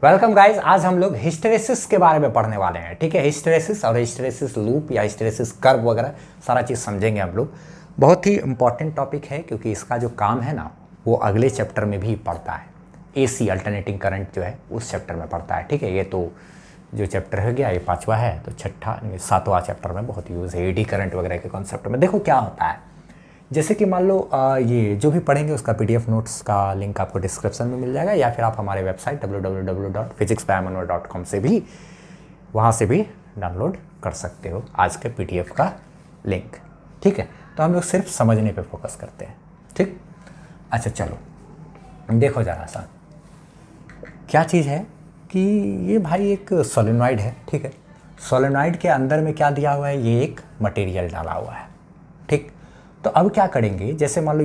Welcome guys. आज हम लोग हिस्टेरेसिस के बारे में पढ़ने वाले हैं। ठीक है, हिस्टेरेसिस और हिस्टेरेसिस लूप या हिस्टेरेसिस कर्व वगैरह सारा चीज़ समझेंगे हम लोग। बहुत ही इंपॉर्टेंट टॉपिक है क्योंकि इसका जो काम है ना वो अगले चैप्टर में भी पढ़ता है। एसी अल्टरनेटिंग करंट जो है उस चैप्टर में पढ़ता है। ठीक है, ये तो जो चैप्टर हो गया ये 5वां है, तो 7वां चैप्टर में बहुत यूज़ है एडी करंट वगैरह के कॉन्सेप्ट में। देखो क्या होता है, जैसे कि मान लो ये जो भी पढ़ेंगे उसका पीडीएफ नोट्स का लिंक आपको डिस्क्रिप्शन में मिल जाएगा, या फिर आप हमारे वेबसाइट www.physicsbymanwar.com से भी वहाँ से भी डाउनलोड कर सकते हो आज के पीडीएफ का लिंक। ठीक है, तो हम लोग सिर्फ समझने पे फोकस करते हैं। ठीक, अच्छा चलो देखो ज़रा सा क्या चीज़ है कि ये भाई एक सोलेनॉइड है। ठीक है, सोलेनॉइड के अंदर में क्या दिया हुआ है, ये एक मटेरियल डाला हुआ है। ठीक, तो अब क्या करेंगे, जैसे मान लो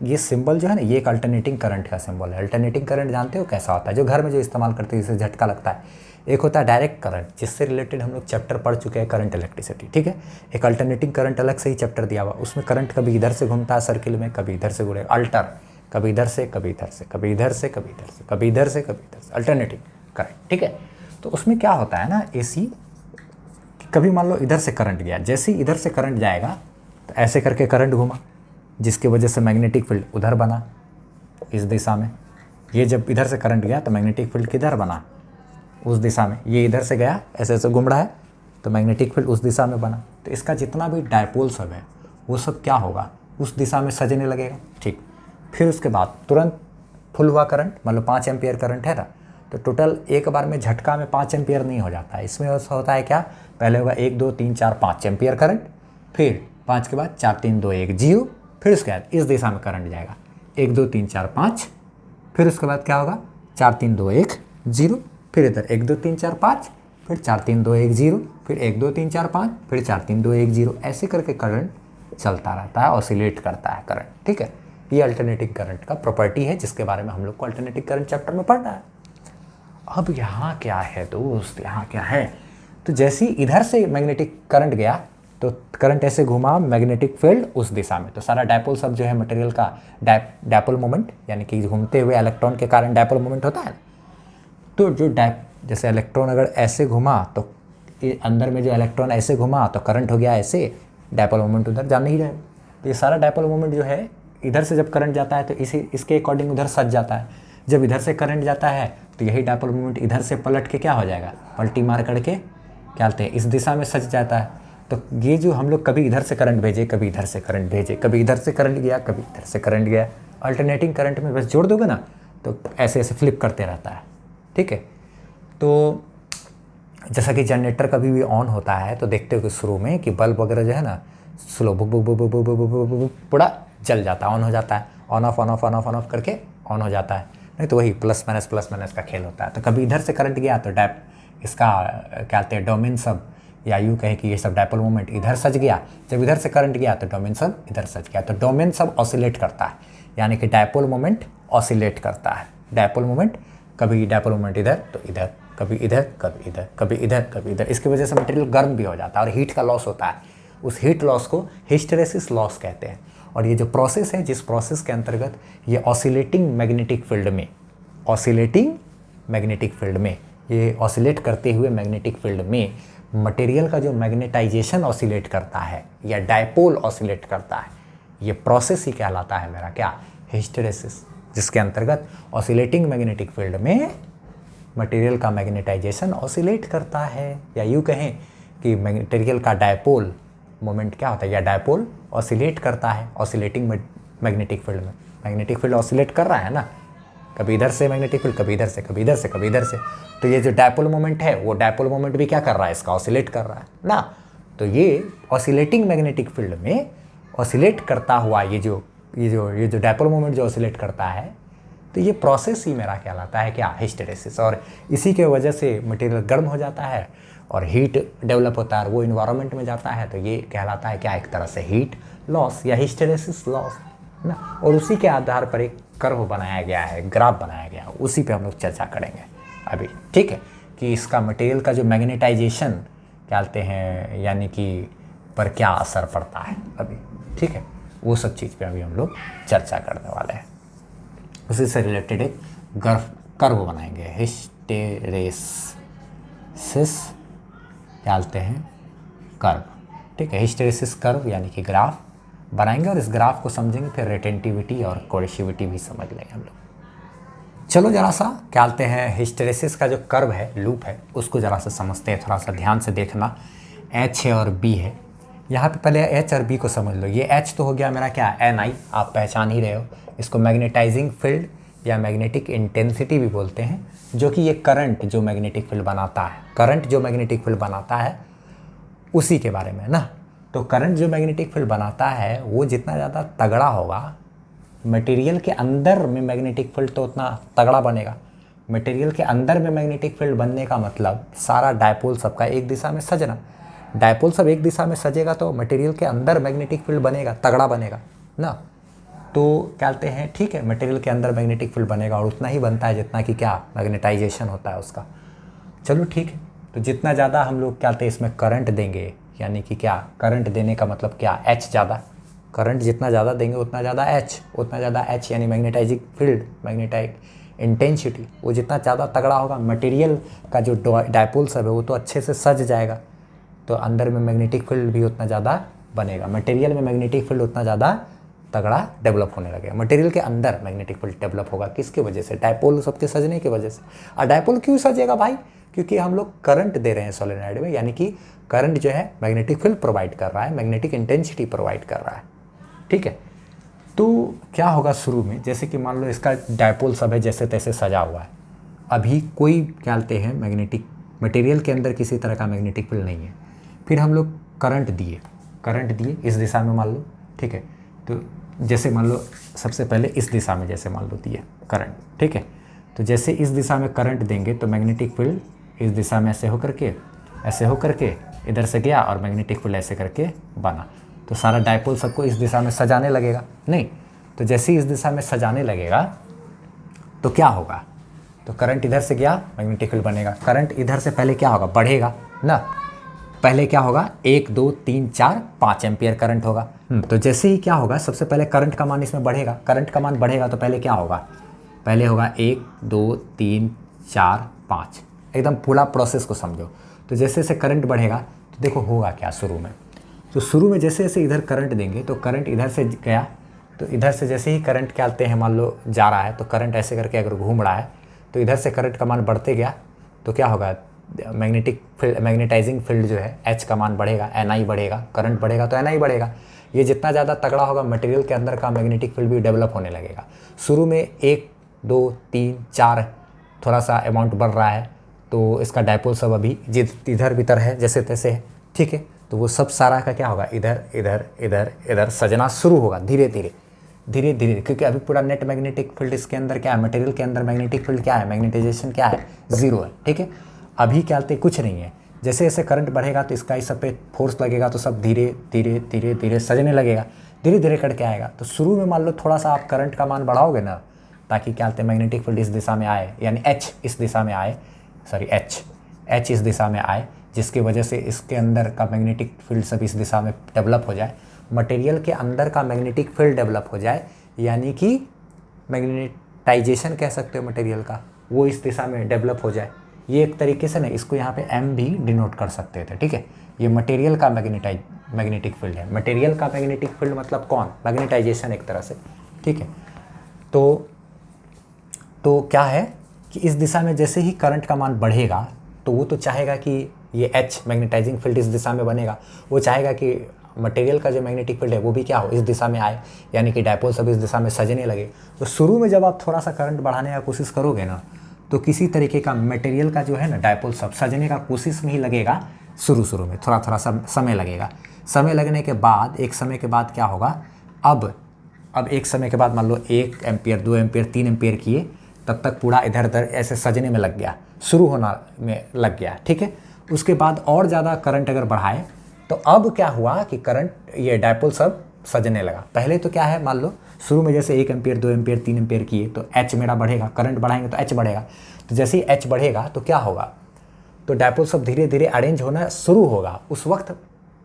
ये सिंबल जो है ना ये एक अल्टरनेटिंग करंट का सिंबल है। अल्टरनेटिंग करंट जानते हो कैसा होता है, जो घर में जो इस्तेमाल करते हैं जिससे झटका लगता है। एक होता है डायरेक्ट करंट, जिससे रिलेटेड हम लोग चैप्टर पढ़ चुके हैं, करंट इलेक्ट्रिसिटी। ठीक है, एक अल्टरनेटिंग करंट अलग से ही चैप्टर दिया हुआ, उसमें करंट कभी इधर से घूमता है सर्किल में, कभी इधर से घूमेगा अल्टर, कभी इधर से कभी इधर से, कभी इधर से कभी इधर से, कभी इधर से कभी इधर से, अल्टरनेटिंग करंट। ठीक है, तो उसमें क्या होता है ना एसी, कभी मान लो इधर से करंट गया, जैसे ही इधर से करंट जाएगा तो ऐसे करके करंट घूमा, जिसकी वजह से मैग्नेटिक फील्ड उधर बना इस दिशा में। ये जब इधर से करंट गया तो मैग्नेटिक फील्ड किधर बना, उस दिशा में। ये इधर से गया ऐसे ऐसे घूम रहा है तो मैग्नेटिक फील्ड उस दिशा में बना। तो इसका जितना भी डायपोल सब है वो सब क्या होगा, उस दिशा में सजने लगेगा। ठीक, फिर उसके बाद तुरंत फुल हुआ करंट, मतलब 5 एम्पियर करंट है ना, तो टोटल एक बार में झटका में 5 एम्पियर नहीं हो जाता है। इसमें होता है क्या, पहले होगा 1 2 3 4 5 एम्पियर करंट, फिर 5 के बाद 4 3 2 1 0, फिर उसके बाद इस दिशा में करंट जाएगा 1 2 3 4 5, फिर उसके बाद क्या होगा 4 3 2 1 0, फिर इधर 1 2 3 4 5, फिर 4 3 2 1 0, फिर 1 2 3 4 5, फिर 4 3 2 1 0। ऐसे करके करंट चलता रहता है, ऑसिलेट करता है करंट। ठीक है, ये अल्टरनेटिंग करंट का प्रॉपर्टी है जिसके बारे में हम लोग को अल्टरनेटिंग करंट चैप्टर में पढ़ना है। अब यहाँ क्या है दोस्त, यहाँ क्या है, तो जैसे ही इधर से मैग्नेटिक करंट गया तो करंट ऐसे घुमा, मैग्नेटिक फील्ड उस दिशा में, तो सारा डायपोल सब जो है मटेरियल का डायपोल मोमेंट, यानी कि घूमते हुए इलेक्ट्रॉन के कारण डायपोल मोमेंट होता है। तो जो जैसे इलेक्ट्रॉन अगर ऐसे घुमा तो अंदर में जो इलेक्ट्रॉन ऐसे घुमा तो करंट हो गया ऐसे, डायपोल मोमेंट उधर जा नहीं रहे। तो ये सारा डायपोल मोमेंट जो है इधर से जब करंट जाता है तो इसके अकॉर्डिंग उधर सज जाता है। जब इधर से करंट जाता है तो यही डायपोल मोमेंट इधर से पलट के क्या हो जाएगा, पलटी मार करके क्या बोलते हैं इस दिशा में सज जाता है। तो ये जो हम लोग कभी इधर से करंट भेजे, कभी इधर से करंट भेजे, कभी इधर से करंट गया, कभी इधर से करंट गया, अल्टरनेटिंग करंट में बस जोड़ दोगे ना तो ऐसे ऐसे फ्लिप करते रहता है। ठीक है, तो जैसा कि जनरेटर कभी भी ऑन होता है तो देखते हो कि शुरू में कि बल्ब वगैरह जो है ना slow book book book book book book book book पूरा जल जाता है, ऑन हो जाता है, on off on off on off on off करके ऑन हो जाता है। नहीं तो वही प्लस माइनस का खेल होता है। तो कभी इधर से करंट गया तो इसका क्या कहते हैं डोमेन सब, या यूँ कहे कि ये सब डायपोल मोमेंट इधर सज गया, जब इधर से करंट गया तो डोमेन सब इधर सज गया। तो डोमेन सब ऑसिलेट करता है, यानी कि डायपोल मोमेंट ऑसिलेट करता है। डायपोल मोमेंट कभी डायपोल मोमेंट इधर तो इधर, कभी इधर कभी इधर, कभी इधर कभी इधर। इसकी वजह से मटेरियल गर्म भी हो जाता है और हीट का लॉस होता है। उस हीट लॉस को हिस्टेरेसिस लॉस कहते हैं। और ये जो प्रोसेस है, जिस प्रोसेस के अंतर्गत ये ऑसिलेटिंग मैग्नेटिक फील्ड में ये ऑसिलेट करते हुए मैग्नेटिक फील्ड में मटेरियल का जो मैग्नेटाइजेशन ऑसिलेट करता है या डायपोल ऑसिलेट करता है, ये प्रोसेस ही कहलाता है मेरा क्या, हिस्टेरेसिस। जिसके अंतर्गत ऑसिलेटिंग मैग्नेटिक फील्ड में मटेरियल का मैग्नेटाइजेशन ऑसिलेट करता है, या यूँ कहें कि मटेरियल का डायपोल मोमेंट क्या होता है, या डायपोल ऑसिलेट करता है ऑसिलेटिंग मैग्नेटिक फील्ड में। मैग्नेटिक फील्ड ऑसिलेट कर रहा है ना, कभी इधर से मैग्नेटिक फील्ड, कभी इधर से, कभी इधर से, कभी इधर से। तो ये जो डायपोल मोमेंट है वो डायपोल मोमेंट भी क्या कर रहा है, इसका ऑसिलेट कर रहा है ना। तो ये ऑसिलेटिंग मैग्नेटिक फील्ड में ऑसिलेट करता हुआ ये जो डायपोल मोमेंट जो ऑसिलेट करता है, तो ये प्रोसेस ही मेरा कहलाता है क्या, हिस्टेरेसिस। और इसी के वजह से मटेरियल गर्म हो जाता है और हीट डेवलप होता है और वो इन्वायरमेंट में जाता है, तो ये कहलाता है क्या, एक तरह से हीट लॉस या हिस्टेरेसिस लॉस ना। और उसी के आधार पर एक कर्व बनाया गया है, ग्राफ बनाया गया है, उसी पे हम लोग चर्चा करेंगे अभी। ठीक है, कि इसका मटेरियल का जो मैग्नेटाइजेशन क्या कहते हैं, यानी कि पर क्या असर पड़ता है अभी। ठीक है, वो सब चीज़ पे अभी हम लोग चर्चा करने वाले हैं। उसी से रिलेटेड एक कर्व बनाएंगे, हिस्टेरेसिस डालते हैं कर्व, ठीक है। हिस्टेरेसिस कर्व यानी कि ग्राफ बनाएंगे और इस ग्राफ को समझेंगे, फिर रिटेंटिविटी और कोरेसिविटी भी समझ लेंगे हम लोग। चलो जरा सा क्या बोलते हैं, हिस्टेरेसिस का जो कर्व है, लूप है, उसको जरा सा समझते हैं, थोड़ा सा ध्यान से देखना। एच है और बी है, यहाँ पे पहले एच और बी को समझ लो। ये एच तो हो गया मेरा क्या, एन आई, आप पहचान ही रहे हो इसको, मैग्नेटाइजिंग फील्ड या मैग्नेटिक इंटेंसिटी भी बोलते हैं, जो कि ये करंट जो मैग्नेटिक फील्ड बनाता है, करंट जो मैग्नेटिक फील्ड बनाता है उसी के बारे में ना। तो करंट जो मैग्नेटिक फील्ड बनाता है वो जितना ज़्यादा तगड़ा होगा, मटेरियल के अंदर में मैग्नेटिक फील्ड तो उतना तगड़ा बनेगा। मटेरियल के अंदर में मैग्नेटिक फील्ड बनने का मतलब सारा डायपोल सबका एक दिशा में सजना, डायपोल सब एक दिशा में सजेगा तो मटेरियल के अंदर मैग्नेटिक फील्ड बनेगा, तगड़ा बनेगा ना। तो क्या कहते हैं, ठीक है, मटेरियल के अंदर मैग्नेटिक फील्ड बनेगा और उतना ही बनता है जितना कि क्या मैग्नेटाइजेशन होता है उसका। चलो ठीक है, तो जितना ज़्यादा हम लोग क्या कहते हैं इसमें करंट देंगे, यानी कि क्या करंट देने का मतलब क्या, एच ज़्यादा, करंट जितना ज़्यादा देंगे उतना ज़्यादा एच, उतना ज़्यादा एच यानी मैग्नेटाइजिंग फील्ड, मैग्नेटाइक इंटेंसिटी वो जितना ज़्यादा तगड़ा होगा, मटेरियल का जो डायपोल सब है वो तो अच्छे से सज जाएगा, तो अंदर में मैग्नेटिक फील्ड भी उतना ज़्यादा बनेगा, मटेरियल में मैग्नेटिक फील्ड उतना ज़्यादा तगड़ा डेवलप होने लगेगा। मटेरियल के अंदर मैग्नेटिक फील्ड डेवलप होगा किसकी वजह से, डायपोल सबके सजने की वजह से। और डायपोल क्यों सजेगा भाई, क्योंकि हम लोग करंट दे रहे हैं सोलेनॉइड में, यानी कि करंट जो है मैग्नेटिक फील्ड प्रोवाइड कर रहा है, मैग्नेटिक इंटेंसिटी प्रोवाइड कर रहा है, ठीक है। तो क्या होगा शुरू में, जैसे कि मान लो इसका डायपोल सब है जैसे तैसे सजा हुआ है, अभी कोई क्या बोलते हैं मैग्नेटिक, मटेरियल के अंदर किसी तरह का मैग्नेटिक फील्ड नहीं है, फिर हम लोग करंट दिए इस दिशा में मान लो, ठीक है। तो जैसे मान लो सबसे पहले इस दिशा में जैसे मान लो दिए करंट, ठीक है। तो जैसे इस दिशा में करंट देंगे तो मैग्नेटिक फील्ड इस दिशा में ऐसे होकर के इधर से गया और मैग्नेटिक फील्ड ऐसे करके बना, तो सारा डायपोल सबको इस दिशा में सजाने लगेगा नहीं। तो जैसे ही इस दिशा में सजाने लगेगा तो क्या होगा, तो करंट इधर से गया, मैग्नेटिक फील्ड बनेगा। करंट इधर से पहले क्या होगा, बढ़ेगा ना, पहले क्या होगा 1 2 3 4 5 एम्पियर करंट होगा। तो जैसे ही क्या होगा, सबसे पहले करंट का मान इसमें बढ़ेगा, करंट का मान बढ़ेगा तो पहले क्या होगा, पहले होगा 1 2 3 4 5, एकदम पूरा प्रोसेस को समझो। तो जैसे जैसे करंट बढ़ेगा तो देखो होगा क्या शुरू में, तो शुरू में जैसे जैसे इधर करंट देंगे तो करंट इधर से गया, तो इधर से जैसे ही करंट क्या कहते हैं मान लो जा रहा है, तो करंट ऐसे करके अगर घूम रहा है तो इधर से करंट का मान बढ़ते गया तो क्या होगा, मैग्नेटिक फील्ड, मैग्नेटाइजिंग फील्ड जो है एच का मान बढ़ेगा, एन आई बढ़ेगा, करंट बढ़ेगा तो एन आई बढ़ेगा। ये जितना ज़्यादा तगड़ा होगा मटेरियल के अंदर का मैग्नेटिक फील्ड भी डेवलप होने लगेगा। शुरू में 1 2 3 4 थोड़ा सा अमाउंट बढ़ रहा है, तो इसका डायपोल सब अभी इधर भीतर है जैसे तैसे है, ठीक है। तो वो सब सारा का क्या होगा, इधर इधर इधर इधर सजना शुरू होगा धीरे धीरे, क्योंकि अभी पूरा नेट मैग्नेटिक फील्ड इसके अंदर क्या है, मटेरियल के अंदर मैग्नेटिक फील्ड क्या है, मैग्नेटाइजेशन क्या है, 0 है, ठीक है। अभी क्या बोलते कुछ नहीं है, जैसे जैसे करंट बढ़ेगा तो इसका इस सब पे फोर्स लगेगा तो सब धीरे धीरे सजने लगेगा, धीरे धीरे करके आएगा। तो शुरू में मान लो थोड़ा सा आप करंट का मान बढ़ाओगे ना, ताकि क्या बोलते हैं मैग्नेटिक फील्ड इस दिशा में आए, यानी एच इस दिशा में आए, सॉरी एच इस दिशा में आए, जिसकी वजह से इसके अंदर का मैग्नेटिक फील्ड सब इस दिशा में डेवलप हो जाए, मटेरियल के अंदर का मैग्नेटिक फील्ड डेवलप हो जाए, यानी कि मैग्नेटाइजेशन कह सकते हो मटेरियल का, वो इस दिशा में डेवलप हो जाए। ये एक तरीके से ना इसको यहाँ पे एम भी डिनोट कर सकते थे, ठीक है। ये मटेरियल का मैग्नेटिक फील्ड है, मटेरियल का मैग्नेटिक फील्ड मतलब कौन, मैग्नेटाइजेशन एक तरह से, ठीक है। तो क्या है कि इस दिशा में जैसे ही करंट का मान बढ़ेगा तो वो तो चाहेगा कि ये एच मैग्नेटाइजिंग फील्ड इस दिशा में बनेगा, वो चाहेगा कि मटेरियल का जो मैग्नेटिक फील्ड है वो भी क्या हो, इस दिशा में आए, यानी कि डायपोल सब इस दिशा में सजने लगे। तो शुरू में जब आप थोड़ा सा करंट बढ़ाने का कोशिश करोगे ना, तो किसी तरीके का मटेरियल का जो है ना डायपोल सब सजने का कोशिश में ही लगेगा, शुरू में थोड़ा समय लगेगा। समय लगने के बाद एक समय के बाद क्या होगा, अब एक समय के बाद मान लो 1 एम्पियर 2 एम्पियर 3 एम्पियर किए, तब तक पूरा इधर उधर ऐसे सजने में लग गया, शुरू होना में लग गया, ठीक है। उसके बाद और ज़्यादा करंट अगर बढ़ाए तो अब क्या हुआ कि करंट ये डायपोल सब सजने लगा। पहले तो क्या है, मान लो शुरू में जैसे 1 एम्पियर 2 एम्पियर 3 एम्पियर किए तो एच मेरा बढ़ेगा, करंट बढ़ाएंगे तो एच बढ़ेगा। तो जैसे ही एच बढ़ेगा तो क्या होगा, तो डायपोल सब धीरे धीरे अरेंज होना शुरू होगा। उस वक्त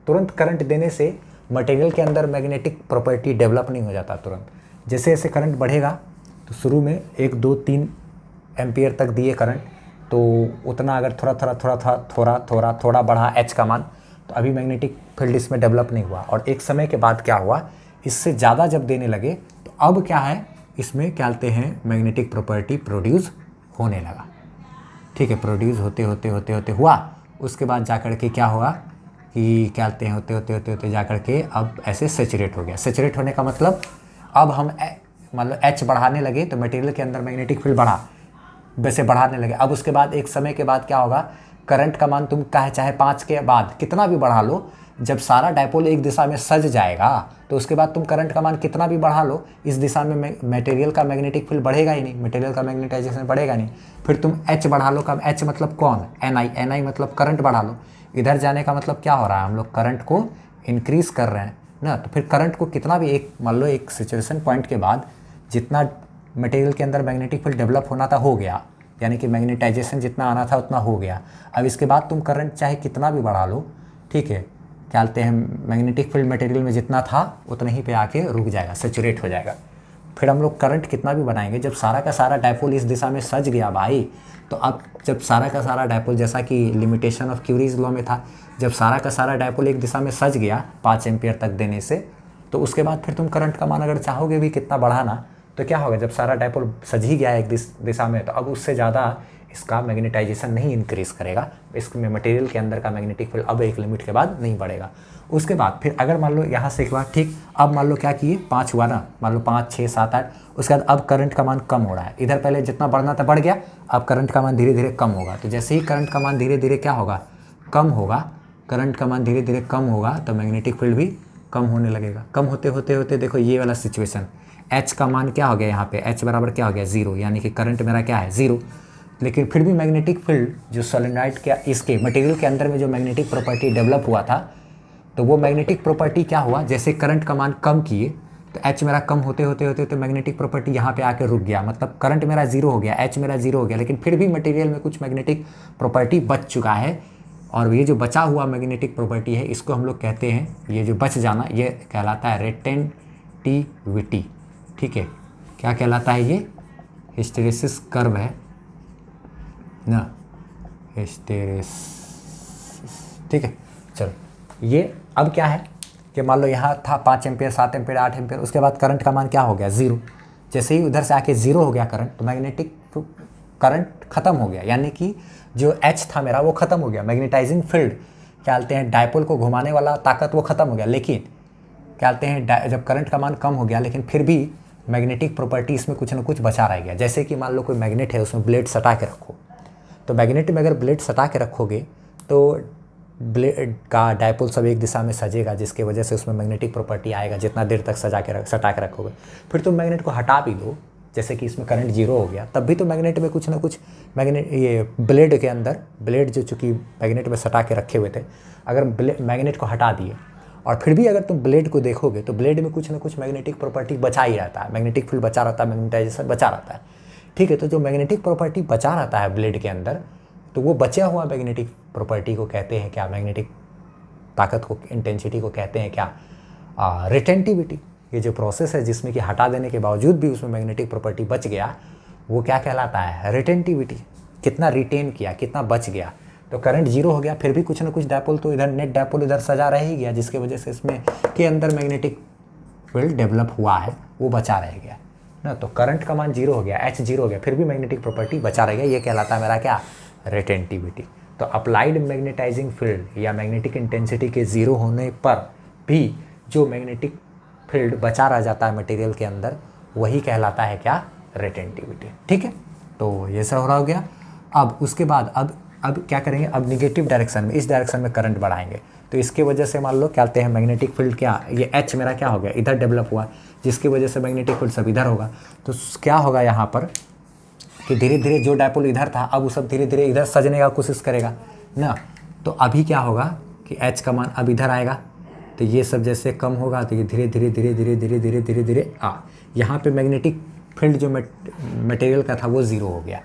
तुरंत करंट देने से मटेरियल के अंदर मैग्नेटिक प्रॉपर्टी डेवलप नहीं हो जाता तुरंत। जैसे जैसे करंट बढ़ेगा तो शुरू में 1 2 3 एम्पियर तक दिए करंट, तो उतना अगर थोड़ा बढ़ा एच का मान, तो अभी मैग्नेटिक फील्ड इसमें डेवलप नहीं हुआ। और एक समय के बाद क्या हुआ, इससे ज़्यादा जब देने लगे तो अब क्या है, इसमें क्या कहते हैं, मैग्नेटिक प्रॉपर्टी प्रोड्यूस होने लगा। ठीक है, प्रोड्यूस होते हुआ, उसके बाद जाकर के क्या हुआ कि क्या कहते हैं, होते जाकर के अब ऐसे सेचुरेट हो गया। सेचुरेट होने का मतलब अब हम मतलब एच बढ़ाने लगे तो मटेरियल के अंदर मैग्नेटिक फील्ड बढ़ा, वैसे बढ़ाने लगे। अब उसके बाद एक समय के बाद क्या होगा, करंट का मान तुम चाहे 5 के बाद कितना भी बढ़ा लो, जब सारा डायपोल एक दिशा में सज जाएगा तो उसके बाद तुम करंट का मान कितना भी बढ़ा लो, इस दिशा में मटेरियल का मैग्नेटिक फील्ड बढ़ेगा ही नहीं, मटेरियल का मैग्नेटाइजेशन बढ़ेगा नहीं। फिर तुम एच बढ़ा लो, कम एच मतलब कौन, एन आई मतलब करंट बढ़ा लो। इधर जाने का मतलब क्या हो रहा है, हम लोग करंट को इंक्रीज कर रहे हैं ना। तो फिर करंट को कितना भी, एक मान लो एक सिचुएशन पॉइंट के बाद जितना मटेरियल के अंदर मैग्नेटिक फील्ड डेवलप होना था हो गया, यानी कि मैग्नेटाइजेशन जितना आना था उतना हो गया। अब इसके बाद तुम करंट चाहे कितना भी बढ़ा लो, ठीक है, क्या कहते हैं, मैग्नेटिक फील्ड मटेरियल में जितना था उतना ही पे आके रुक जाएगा, सेचुरेट हो जाएगा। फिर हम लोग करंट कितना भी बनाएंगे, जब सारा का सारा डायपोल इस दिशा में सज गया भाई, तो अब जब सारा का सारा डायपोल, जैसा कि लिमिटेशन ऑफ क्यूरीज लॉ में था, जब सारा का सारा डायपोल एक दिशा में सज गया 5 एम्पियर तक देने से, तो उसके बाद फिर तुम करंट का मान अगर चाहोगे भी कितना बढ़ाना, तो क्या होगा, जब सारा डायपोल सज ही गया एक दिशा में, तो अब उससे ज़्यादा इसका मैग्नेटाइजेशन नहीं इंक्रीज करेगा, इसमें मटेरियल के अंदर का मैग्नेटिक फील्ड अब एक लिमिट के बाद नहीं बढ़ेगा। उसके बाद फिर अगर मान लो यहाँ से एक बार, ठीक, अब मान लो क्या किए, 5 हुआ ना, मान लो 5, 6, 7, 8, उसके बाद अब करंट का मान कम हो रहा है। इधर पहले जितना बढ़ना था बढ़ गया, अब करंट का मान धीरे धीरे कम होगा। तो जैसे ही करंट का मान धीरे धीरे क्या होगा, कम होगा, करंट का मान धीरे धीरे कम होगा, तो मैग्नेटिक फील्ड भी कम होने लगेगा। कम होते होते देखो ये वाला सिचुएशन, एच का मान क्या हो गया यहाँ पे, एच बराबर क्या हो गया, 0, यानी कि करंट मेरा क्या है, 0। लेकिन फिर भी मैग्नेटिक फील्ड जो सोलेनॉइड के इसके मटेरियल के अंदर में जो मैग्नेटिक प्रॉपर्टी डेवलप हुआ था, तो वो मैग्नेटिक प्रॉपर्टी क्या हुआ, जैसे करंट का मान कम किए तो एच मेरा कम होते तो मैग्नेटिक प्रॉपर्टी यहाँ पे आके रुक गया। मतलब करंट मेरा 0 हो गया, एच मेरा 0 हो गया, लेकिन फिर भी मटेरियल में कुछ मैग्नेटिक प्रॉपर्टी बच चुका है। और ये जो बचा हुआ मैग्नेटिक प्रॉपर्टी है, इसको हम लोग कहते हैं, ये जो बच जाना, ये कहलाता है रेटेंटिविटी। ठीक है, क्या कहलाता है, ये हिस्टेरेसिस कर्व है ना, हिस्टेरेसिस। ठीक है, चलो ये अब क्या है कि मान लो यहाँ था 5 एम्पियर, 7 एम्पियर, 8 एम्पियर, उसके बाद करंट का मान क्या हो गया, 0। जैसे ही उधर से आके 0 हो गया करंट, तो मैग्नेटिक करंट खत्म हो गया, यानी कि जो एच था मेरा वो खत्म हो गया। मैग्नेटाइजिंग फील्ड क्या कहते हैं, डायपोल को घुमाने वाला ताकत वो खत्म हो गया। लेकिन क्या कहते हैं, जब करंट का मान कम हो गया, लेकिन फिर भी मैग्नेटिक प्रॉपर्टी इसमें कुछ ना कुछ बचा रह गया। जैसे कि मान लो कोई मैग्नेट है, उसमें ब्लेड सटा के रखो, तो मैग्नेट में अगर ब्लेड सटा के रखोगे तो ब्लेड का डायपोल सब एक दिशा में सजेगा, जिसकी वजह से उसमें मैग्नेटिक प्रॉपर्टी आएगा जितना देर तक सटा के रखोगे। फिर तुम मैग्नेट को हटा भी दो, जैसे कि इसमें करंट 0 हो गया, तब भी तो मैग्नेट में कुछ ना कुछ ये ब्लेड के अंदर, ब्लेड जो चूँकि मैग्नेट में सटा के रखे हुए थे, अगर मैग्नेट को हटा दिए और फिर भी अगर तुम ब्लेड को देखोगे तो ब्लेड में कुछ ना कुछ मैग्नेटिक प्रॉपर्टी बचा ही रहता है, मैग्नेटिक फील्ड बचा रहता है, मैग्नेटाइजेशन बचा रहता है। ठीक है, तो जो मैग्नेटिक प्रॉपर्टी बचा रहता है ब्लेड के अंदर, तो वो बचा हुआ मैग्नेटिक प्रॉपर्टी को कहते हैं क्या, मैग्नेटिक ताकत को, इंटेंसिटी को कहते हैं क्या, रिटेंटिविटी। ये जो प्रोसेस है जिसमें कि हटा देने के बावजूद भी उसमें मैग्नेटिक प्रॉपर्टी बच गया, वो क्या कहलाता है, रिटेंटिविटी। कितना रिटेन किया, कितना बच गया। तो करंट 0 हो गया, फिर भी कुछ ना कुछ डायपोल तो इधर, नेट डायपोल इधर सजा रह ही गया, जिसकी वजह से इसमें के अंदर मैग्नेटिक फील्ड डेवलप हुआ है, वो बचा रह गया ना। तो करंट का मान 0 हो गया, एच 0 हो गया, फिर भी मैग्नेटिक प्रॉपर्टी बचा रह गया, ये कहलाता है मेरा क्या, रिटेंटिविटी। तो अप्लाइड मैग्नेटाइजिंग फील्ड या मैग्नेटिक इंटेंसिटी के 0 होने पर भी जो मैग्नेटिक फील्ड बचा रह जाता है मटेरियल के अंदर, वही कहलाता है क्या, रिटेंटिविटी। ठीक है, तो ये सब हो गया। अब उसके बाद अब क्या करेंगे, अब निगेटिव डायरेक्शन में, इस डायरेक्शन में करंट बढ़ाएंगे। तो इसके वजह से मान लो क्या कहते हैं, मैग्नेटिक फील्ड क्या, ये एच मेरा क्या हो गया, इधर डेवलप हुआ, जिसकी वजह से मैग्नेटिक फील्ड सब इधर होगा। तो क्या होगा यहाँ पर कि धीरे धीरे जो डायपोल इधर था, अब वो सब धीरे धीरे इधर सजने का कोशिश करेगा ना। तो अभी क्या होगा कि एच का मान अब इधर आएगा, तो ये सब जैसे कम होगा, तो ये धीरे धीरे धीरे धीरे धीरे धीरे धीरे धीरे यहाँ पे मैग्नेटिक फील्ड जो मटेरियल का था वो 0 हो गया।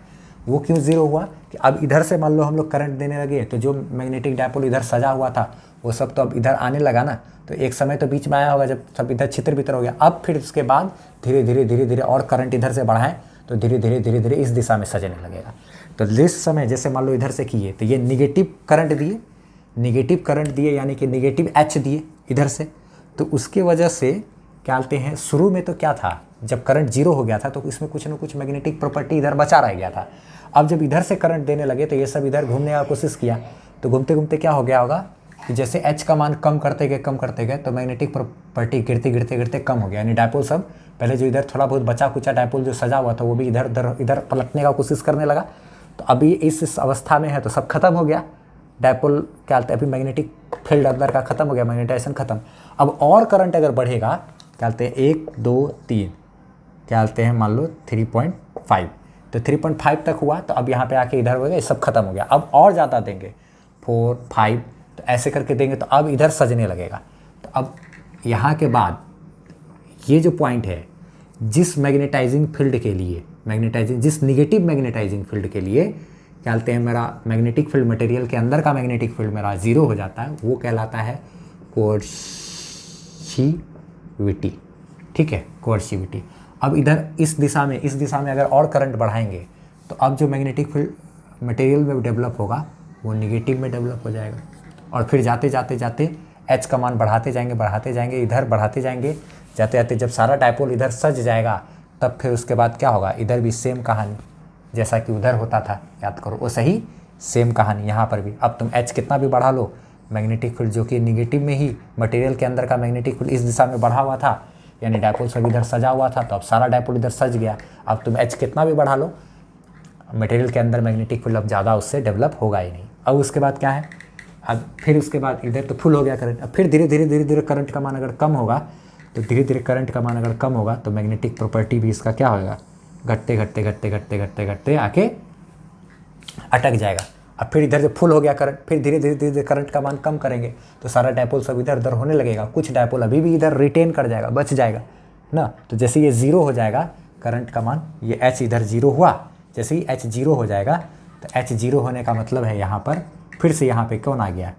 वो क्यों 0 हुआ कि अब इधर से मान लो हम लोग करंट देने लगे, तो जो मैग्नेटिक डायपोल इधर सजा हुआ था वो सब तो अब इधर आने लगा ना। तो एक समय तो बीच में आया होगा जब सब इधर छितर बितर हो गया। अब फिर उसके बाद धीरे धीरे धीरे धीरे और करंट इधर से बढ़ाएं, तो धीरे धीरे धीरे धीरे इस दिशा में सजने लगेगा। तो जिस समय जैसे मान लो इधर से किए तो ये निगेटिव करंट दिए यानी कि निगेटिव एच दिए इधर से, तो उसकी वजह से क्या कहते हैं, शुरू में तो क्या था, जब करंट जीरो हो गया था तो इसमें कुछ ना कुछ मैग्नेटिक प्रॉपर्टी इधर बचा रह गया था। अब जब इधर से करंट देने लगे तो ये सब इधर घूमने का कोशिश किया, तो घूमते घूमते क्या हो गया होगा कि जैसे एच का मान कम करते गए तो मैग्नेटिक प्रॉपर्टी गिरते कम हो गया, यानी डायपोल सब पहले जो इधर थोड़ा बहुत बचा कुचा डायपोल जो सजा हुआ था वो भी इधर पलटने का कोशिश करने लगा। तो अभी इस अवस्था में है तो सब खत्म हो गया, डायपोल क्या कहते हैं, अभी मैग्नेटिक फील्ड अंदर का खत्म हो गया, मैग्नेटाइजेशन खत्म। अब और करंट अगर बढ़ेगा, क्या कहते हैं 1 2 3, क्या कहते हैं मान लो 3.5, तो 3.5 तक हुआ, तो अब यहाँ पे आके इधर हो गया, सब खत्म हो गया। अब और ज़्यादा देंगे 4 5, तो ऐसे करके देंगे तो अब इधर सजने लगेगा। तो अब यहाँ के बाद ये जो पॉइंट है, जिस मैग्नेटाइजिंग फील्ड के लिए जिस निगेटिव मैग्नेटाइजिंग फील्ड के लिए क्या कहते हैं मेरा मैग्नेटिक फील्ड मटेरियल के अंदर का मैग्नेटिक फील्ड मेरा जीरो हो जाता है, वो कहलाता है कोएर्सिविटी। ठीक है, कोएर्सिविटी। अब इधर इस दिशा में अगर और करंट बढ़ाएंगे तो अब जो मैग्नेटिक फील्ड मटेरियल में डेवलप होगा वो निगेटिव में डेवलप हो जाएगा, और फिर जाते जाते एच का मान बढ़ाते जाएंगे, इधर बढ़ाते जाएंगे, जाते जब सारा डायपोल इधर सज जाएगा तब फिर उसके बाद क्या होगा, इधर भी सेम कहानी जैसा कि उधर होता था, याद करो वो सही सेम कहानी यहाँ पर भी। अब तुम एच कितना भी बढ़ा लो, मैग्नेटिक फील्ड जो कि निगेटिव में ही मटेरियल के अंदर का मैग्नेटिक फील्ड इस दिशा में बढ़ा हुआ था, यानी डायपोल सब इधर सजा हुआ था, तो अब सारा डायपोल इधर सज गया। अब तुम एच कितना भी बढ़ा लो, मटेरियल के अंदर मैग्नेटिक फील्ड अब ज़्यादा उससे डेवलप होगा ही नहीं। अब उसके बाद क्या है, अब फिर उसके बाद इधर तो फुल हो गया करंट, अब फिर धीरे धीरे करंट का मान अगर कम होगा, तो धीरे करंट का मान अगर कम होगा तो मैग्नेटिक प्रॉपर्टी भी इसका क्या होगा, घटते आके अटक जाएगा। अब फिर इधर जब फुल हो गया करंट, फिर धीरे करंट का मान कम करेंगे तो सारा डायपोल सब इधर उधर होने लगेगा, कुछ डायपोल अभी भी इधर रिटेन कर जाएगा, बच जाएगा ना। तो जैसे ये जीरो हो जाएगा करंट का मान, ये एच इधर जीरो हुआ, जैसे ही एच जीरो हो जाएगा तो एच जीरो होने का मतलब है यहाँ पर फिर से यहाँ पे कौन आ गया,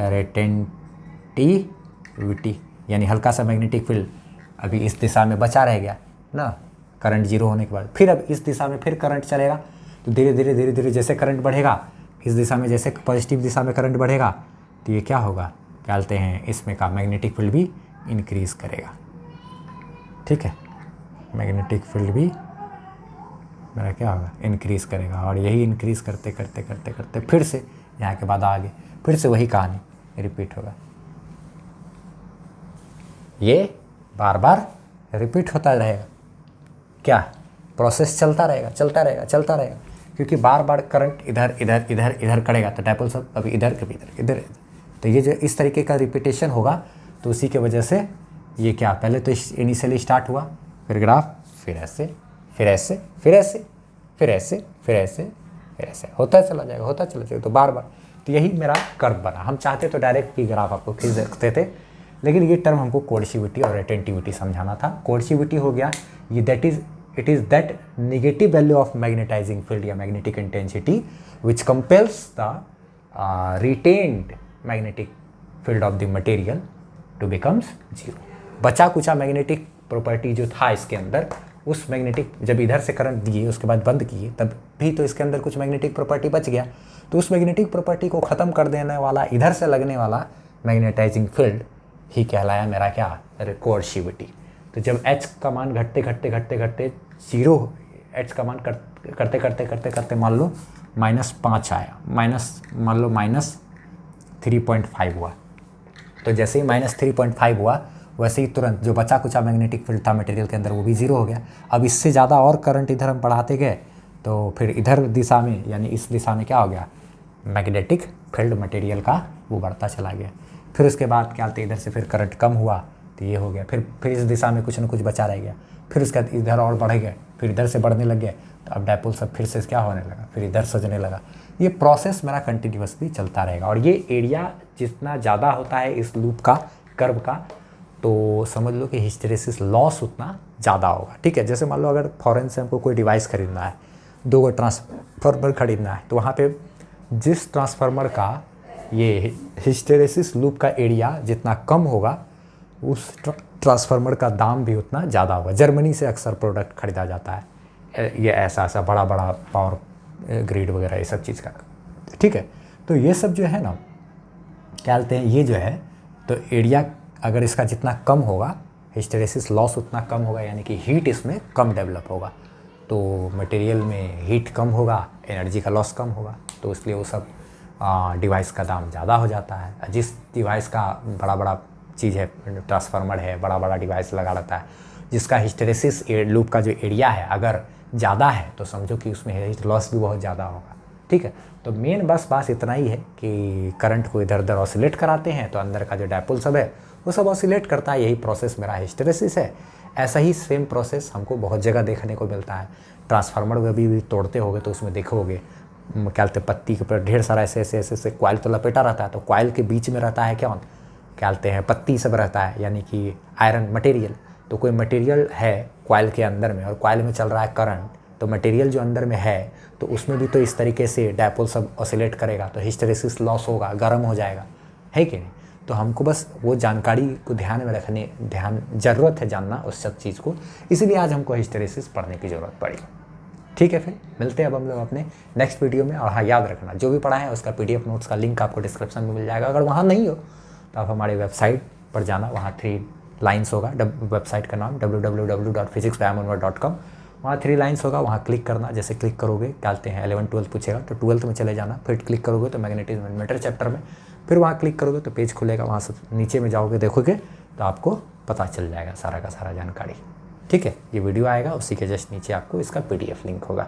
रेटेंटिविटी, यानी हल्का सा मैग्नेटिक फील्ड अभी इस दिशा में बचा रह गया ना करंट जीरो होने के बाद। फिर अब इस दिशा में फिर करंट चलेगा, तो धीरे जैसे करंट बढ़ेगा इस दिशा में, जैसे पॉजिटिव दिशा में करंट बढ़ेगा तो ये क्या होगा, क्या बोलते हैं इसमें का मैग्नेटिक फील्ड भी इंक्रीज़ करेगा। ठीक है, मैग्नेटिक फील्ड भी मेरा क्या होगा, इंक्रीज़ करेगा, और यही इंक्रीज़ करते फिर से यहाँ के बाद आगे फिर से वही कहानी रिपीट होगा। ये बार बार रिपीट होता रहेगा, क्या प्रोसेस चलता रहेगा, क्योंकि बार बार करंट इधर करेगा तो डायपोल सब कभी इधर कभी इधर, तो ये जो इस तरीके का रिपीटेशन होगा तो उसी के वजह से ये क्या, पहले तो इनिशियली स्टार्ट हुआ, फिर ग्राफ, फिर ऐसे होता चला जाएगा, तो बार बार, तो यही मेरा कर्व बना। हम चाहते तो डायरेक्ट की ग्राफ आपको खींच सकते थे, लेकिन ये टर्म हमको कोएर्सिविटी और रेटेंटिविटी समझाना था। कोएर्सिविटी हो गया ये it is that negative value of magnetising field या magnetic intensity which compels the retained magnetic field of the material to becomes zero. बचा कुचा मैग्नेटिक प्रॉपर्टी जो था इसके अंदर, उस मैग्नेटिक जब इधर से करंट दिए उसके बाद बंद किए तब भी तो इसके अंदर कुछ मैग्नेटिक प्रॉपर्टी बच गया, तो उस मैग्नेटिक प्रॉपर्टी को ख़त्म कर देने वाला इधर से लगने वाला मैग्नेटाइजिंग फील्ड ही कहलाया मेरा क्या, कोएर्सिविटी। तो जब एच का मान घटते जीरो, एच का मान करते मान लो -5 आया, मान लो -3.5 हुआ, तो जैसे ही -3.5 हुआ वैसे ही तुरंत जो बचा कुचा मैग्नेटिक फील्ड था मटेरियल के अंदर वो भी जीरो हो गया। अब इससे ज़्यादा और करंट इधर हम बढ़ाते गए तो फिर इधर दिशा में यानी इस दिशा में क्या हो गया, मैग्नेटिक फील्ड मटेरियल का वो बढ़ता चला गया। फिर उसके बाद क्या होता है, इधर से फिर करंट कम हुआ तो ये हो गया, फिर इस दिशा में कुछ ना कुछ बचा रह गया, फिर उसके बाद इधर और बढ़ गए, फिर इधर से बढ़ने लग गए, तो अब डायपोल सब फिर से क्या होने लगा, फिर इधर सजने लगा। ये प्रोसेस मेरा कंटिन्यूसली चलता रहेगा, और ये एरिया जितना ज़्यादा होता है इस लूप का, कर्व का, तो समझ लो कि हिस्टेरेसिस लॉस उतना ज़्यादा होगा। ठीक है, जैसे मान लो अगर फॉरेन से हमको कोई डिवाइस खरीदना है, 2 ट्रांसफार्मर खरीदना है, तो वहाँ पे जिस ट्रांसफार्मर का ये हिस्टेरेसिस लूप का एरिया जितना कम होगा उस ट्रांसफार्मर का दाम भी उतना ज़्यादा होगा। जर्मनी से अक्सर प्रोडक्ट खरीदा जाता है, ये ऐसा बड़ा पावर ग्रिड वगैरह ये सब चीज़ का, ठीक है। तो ये सब जो है ना क्या बोलते हैं, ये जो है तो एरिया अगर इसका जितना कम होगा हिस्टेरेसिस लॉस उतना कम होगा, यानी कि हीट इसमें कम डेवलप होगा, तो मटेरियल में हीट कम होगा, एनर्जी का लॉस कम होगा, तो इसलिए वो सब डिवाइस का दाम ज़्यादा हो जाता है। जिस डिवाइस का बड़ा बड़ा चीज़ है, ट्रांसफार्मर है, बड़ा बड़ा डिवाइस लगा रहता है, जिसका हिस्टेरेसिस लूप का जो एरिया है अगर ज़्यादा है तो समझो कि उसमें हीट लॉस भी बहुत ज़्यादा होगा, ठीक है। तो मेन बस इतना ही है कि करंट को इधर उधर ऑसिलेट कराते हैं तो अंदर का जो डायपोल सब है वो सब ऑसिलेट करता है, यही प्रोसेस मेरा हिस्टेरेसिस है। ऐसा ही सेम प्रोसेस हमको बहुत जगह देखने को मिलता है। ट्रांसफार्मर भी तोड़ते होगे तो उसमें देखोगे क्या बोलते पत्ती के ऊपर ढेर सारा ऐसे कॉइल तो लपेटा रहता है, तो कॉइल के बीच में रहता है क्या बोलते हैं पत्ती सब रहता है, यानी कि आयरन मटेरियल। तो कोई मटेरियल है कॉइल के अंदर में और कॉइल में चल रहा है करंट, तो मटेरियल जो अंदर में है तो उसमें भी तो इस तरीके से डायपोल सब ऑसिलेट करेगा, तो हिस्टेरेसिस लॉस होगा, गर्म हो जाएगा, है कि नहीं। तो हमको बस वो जानकारी को ध्यान में रखने ज़रूरत है जानना उस सब चीज़ को, इसीलिए आज हमको हिस्टेरेसिस पढ़ने की ज़रूरत पड़ी, ठीक है। फिर मिलते हैं अब हम लोग अपने नेक्स्ट वीडियो में। और हाँ, याद रखना जो भी पढ़ा है उसका PDF नोट्स का लिंक आपको डिस्क्रिप्शन में मिल जाएगा। अगर वहाँ नहीं हो तो आप हमारे वेबसाइट पर जाना, वहाँ 3 लाइन्स होगा, वेबसाइट का नाम www.physicsbyamonwar.com, वहाँ 3 लाइन्स होगा, वहाँ क्लिक करना। जैसे क्लिक करोगे क्या बोलते हैं 11th 12th पूछेगा तो 12th में चले जाना, फिर क्लिक करोगे तो मैग्नेटिज्म एंड मैटर चैप्टर में, फिर वहाँ क्लिक करोगे तो पेज खुलेगा, वहाँ से नीचे में जाओगे देखोगे तो आपको पता चल जाएगा सारा का सारा जानकारी, ठीक है। ये वीडियो आएगा उसी के जस्ट नीचे आपको इसका PDF लिंक होगा,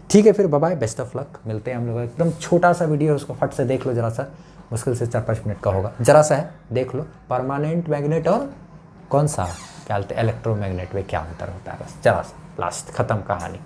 ठीक है। फिर bye bye, best of luck, मिलते हैं हम लोग। एकदम छोटा सा वीडियो है, उसको फट से देख लो, जरा सा मुश्किल से 4-5 मिनट का होगा, जरा सा है देख लो। परमानेंट मैग्नेट और कौन सा क्या बोलते हैं इलेक्ट्रोमैग्नेट में क्या अंतर होता है, बस जरा सा, लास्ट खत्म कहानी।